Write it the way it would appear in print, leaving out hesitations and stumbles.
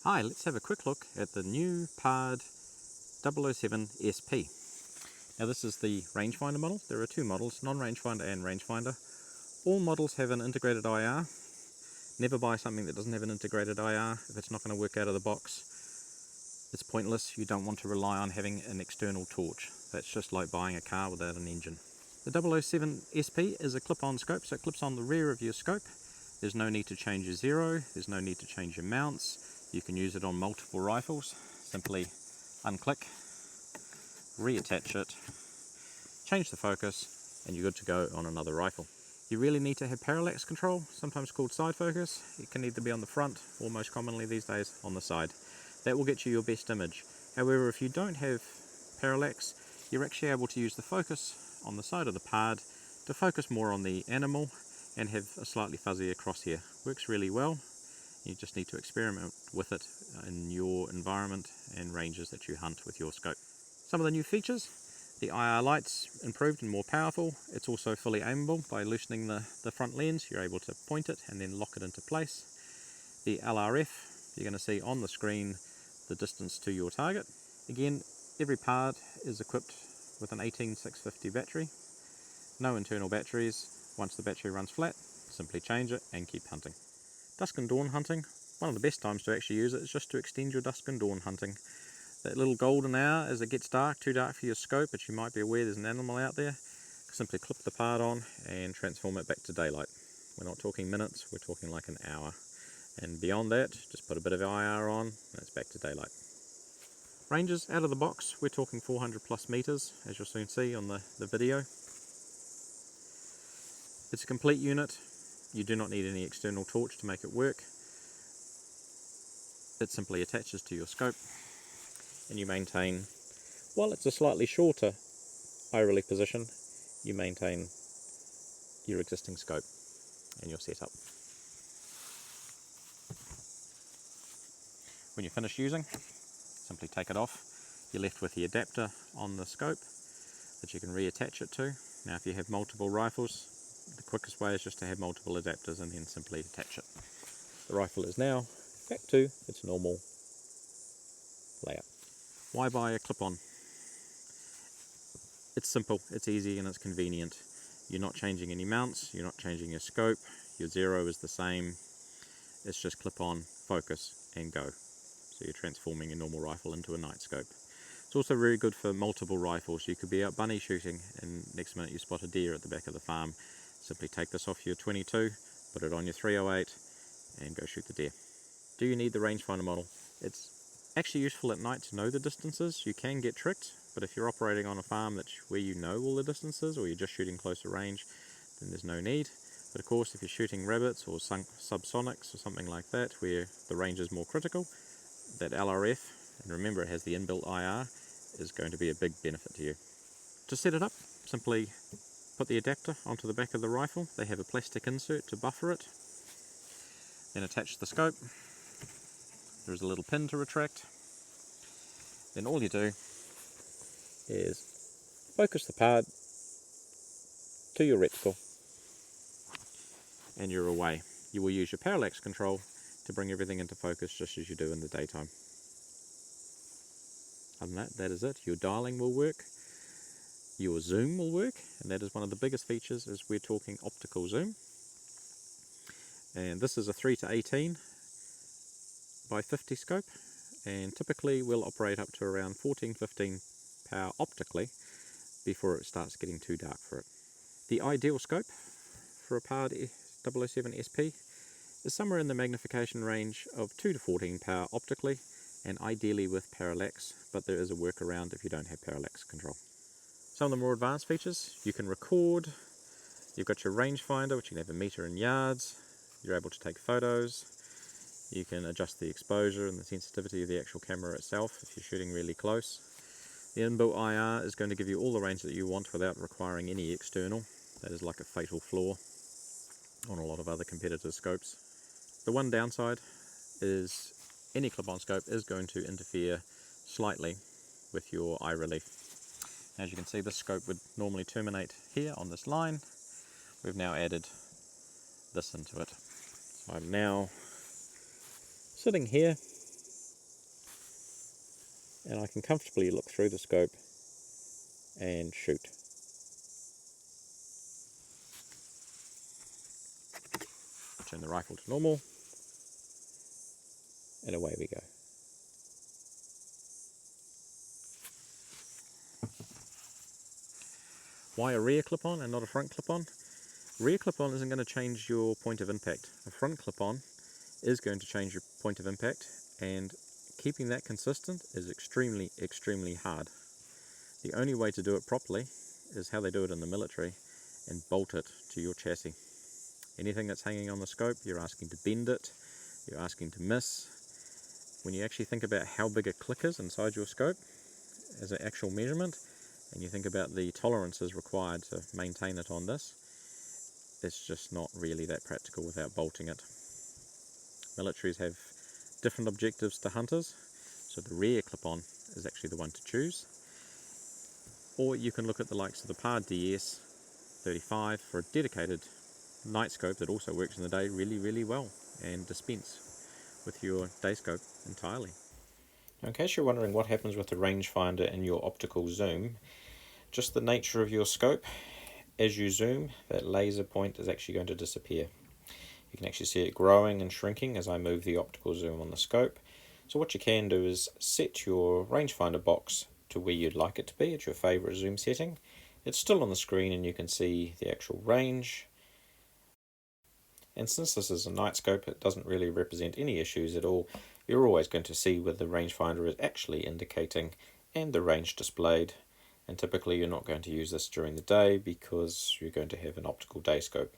Hi, let's have a quick look at the new PARD 007 SP. Now this is the rangefinder model. There are two models, non-rangefinder and rangefinder. All models have an integrated IR. Never buy something that doesn't have an integrated IR. If it's not going to work out of the box, it's pointless. You don't want to rely on having an external torch. That's just like buying a car without an engine. The 007 SP is a clip-on scope, so it clips on the rear of your scope. There's no need to change your zero, there's no need to change your mounts. You can use it on multiple rifles. Simply unclick, reattach it, change the focus, and you're good to go on another rifle. You really need to have parallax control, sometimes called side focus. It can either be on the front or most commonly these days on the side. That will get you your best image. However, if you don't have parallax, you're actually able to use the focus on the side of the PARD to focus more on the animal and have a slightly fuzzier crosshair. Works really well. You just need to experiment with it in your environment and ranges that you hunt with your scope. Some of the new features: the IR light's improved and more powerful. It's also fully aimable. By loosening the front lens, you're able to point it and then lock it into place. The LRF, you're going to see on the screen the distance to your target. Again, every PARD is equipped with an 18650 battery. No internal batteries. Once the battery runs flat, simply change it and keep hunting. Dusk and dawn hunting, one of the best times to actually use it is just to extend your dusk and dawn hunting. That little golden hour as it gets dark, too dark for your scope, but you might be aware there's an animal out there, simply clip the PARD on and transform it back to daylight. We're not talking minutes, we're talking like an hour. And beyond that, just put a bit of IR on and it's back to daylight. Ranges out of the box, we're talking 400 plus meters, as you'll soon see on the video. It's a complete unit. You do not need any external torch to make it work. It simply attaches to your scope and you maintain, while it's a slightly shorter eye relief position, you maintain your existing scope and your setup. When you're finished using, simply take it off. You're left with the adapter on the scope that you can reattach it to. Now if you have multiple rifles, the quickest way is just to have multiple adapters and then simply attach it. The rifle is now back to its normal layout. Why buy a clip-on? It's simple, it's easy and it's convenient. You're not changing any mounts, you're not changing your scope, your zero is the same. It's just clip-on, focus and go. So you're transforming a normal rifle into a night scope. It's also very good for multiple rifles. You could be out bunny shooting and next minute you spot a deer at the back of the farm. Simply take this off your 22, put it on your 308 and go shoot the deer. Do you need the rangefinder model? It's actually useful at night to know the distances. You can get tricked, but if you're operating on a farm where you know all the distances or you're just shooting closer range, then there's no need. But of course, if you're shooting rabbits or subsonics or something like that, where the range is more critical, that LRF, and remember it has the inbuilt IR, is going to be a big benefit to you. To set it up, simply put the adapter onto the back of the rifle. They have a plastic insert to buffer it. Then attach the scope. There is a little pin to retract. Then all you do is focus the PARD to your reticle and you're away. You will use your parallax control to bring everything into focus just as you do in the daytime. Other than that is it. Your dialing will work. Your zoom will work, and that is one of the biggest features, is we're talking optical zoom. And this is a 3:18 by 50 scope, and typically we'll operate up to around 14-15 power optically before it starts getting too dark for it. The ideal scope for a PARD 007 SP is somewhere in the magnification range of 2 to 14 power optically, and ideally with parallax, but there is a workaround if you don't have parallax control. Some of the more advanced features: you can record, you've got your rangefinder which you can have a meter in yards, you're able to take photos, you can adjust the exposure and the sensitivity of the actual camera itself if you're shooting really close. The inbuilt IR is going to give you all the range that you want without requiring any external. That is like a fatal flaw on a lot of other competitor scopes. The one downside is any clip-on scope is going to interfere slightly with your eye relief. As you can see, this scope would normally terminate here on this line. We've now added this into it. So I'm now sitting here and I can comfortably look through the scope and shoot. Turn the rifle to normal, and away we go. Why a rear clip-on and not a front clip-on? Rear clip-on isn't going to change your point of impact. A front clip-on is going to change your point of impact, and keeping that consistent is extremely, extremely hard. The only way to do it properly is how they do it in the military, and bolt it to your chassis. Anything that's hanging on the scope, you're asking to bend it, you're asking to miss. When you actually think about how big a click is inside your scope as an actual measurement, and you think about the tolerances required to maintain it on this, it's just not really that practical without bolting it. Militaries have different objectives to hunters, so the rear clip-on is actually the one to choose. Or you can look at the likes of the PARD DS 35 for a dedicated night scope that also works in the day really, really well, and dispense with your day scope entirely. Now, in case you're wondering what happens with the rangefinder in your optical zoom, just the nature of your scope, as you zoom, that laser point is actually going to disappear. You can actually see it growing and shrinking as I move the optical zoom on the scope. So what you can do is set your rangefinder box to where you'd like it to be at your favorite zoom setting. It's still on the screen and you can see the actual range. And since this is a night scope, it doesn't really represent any issues at all. You're always going to see where the rangefinder is actually indicating and the range displayed. And typically you're not going to use this during the day because you're going to have an optical day scope.